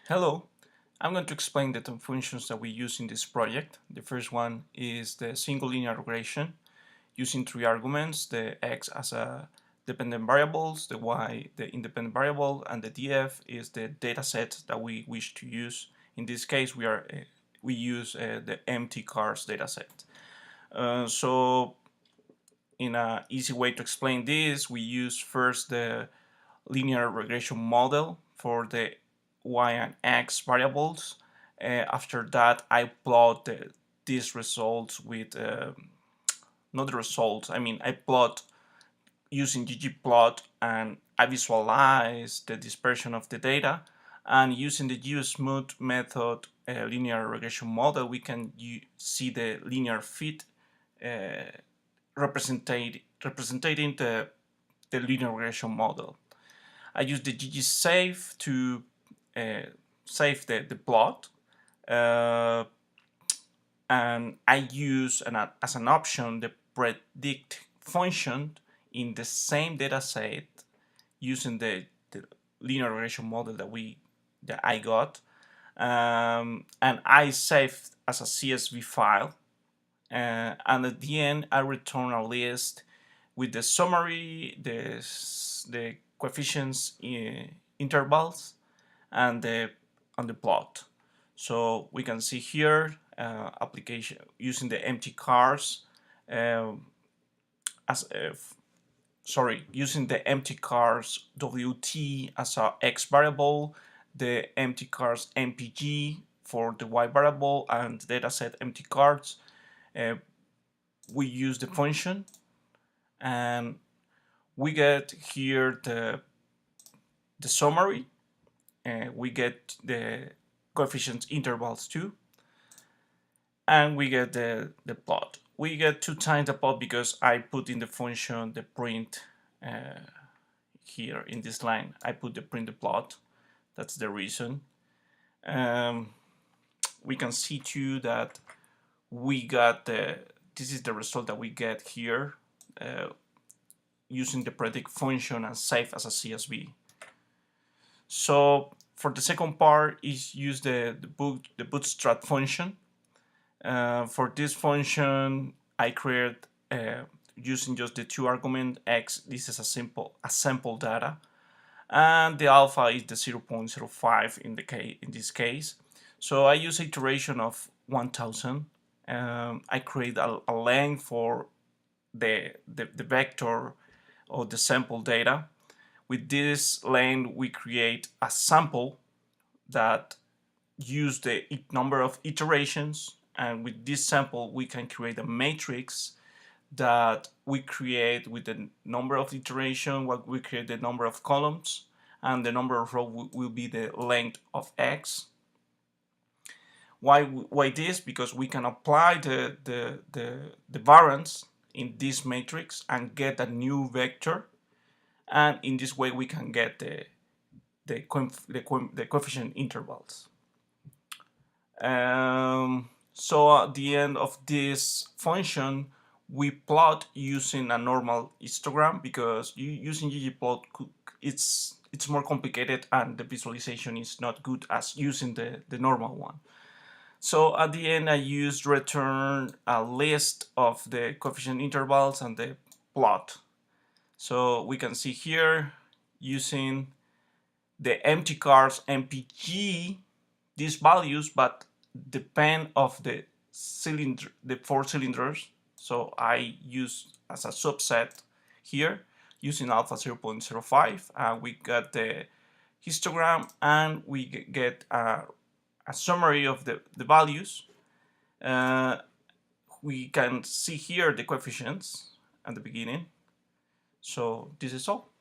Hello, I'm going to explain the two functions that we use in this project. The first one is the single linear regression using three arguments, the x as a dependent variables, the y the independent variable, and the df is the data set that we wish to use. In this case, we use the mtcars dataset. So in an easy way to explain this, we use first the linear regression model for the y and x variables. After that, I plot these results with, not the results, I plot using ggplot, and I visualize the dispersion of the data. And using the GeoSmooth method linear regression model, we can see the linear fit representing the linear regression model. I use the ggsave to save the plot, and I use as an option the predict function in the same data set using the linear regression model that I got, and I saved as a CSV file, and at the end I return a list with the summary, the coefficients intervals, and the plot. So we can see here application using the mtcars as using the mtcars wt as a x variable, the mtcars mpg for the y variable, and the dataset mtcars. We use the function, and we get here the summary, and we get the coefficient intervals too, and we get the plot. We get 2 times the plot because I put in the function the print here in this line. I put the print the plot. That's the reason. We can see too that we got this is the result that we get here using the predict function and save as a CSV. So for the second part is use the bootstrap function. For this function, I create using just the 2 argument x. This is a sample data, and the alpha is the 0.05 in this case. So I use iteration of 1000. I create a length for the vector of the sample data. With this length, we create a sample that use the number of iterations, and with this sample we can create a matrix that we create with the number of iteration, what we create the number of columns, and the number of rows will be the length of x. Why this? Because we can apply the variance in this matrix and get a new vector, and in this way we can get the coefficient intervals. So at the end of this function, we plot using a normal histogram, because using ggplot it's more complicated and the visualization is not good as using the normal one. So at the end, I used return a list of the coefficient intervals and the plot. So we can see here using the mtcars mpg these values, but depend of the 4 cylinders. So I use as a subset here using alpha 0.05, and we got the histogram, and we get a summary of the values. We can see here the coefficients at the beginning. So this is all.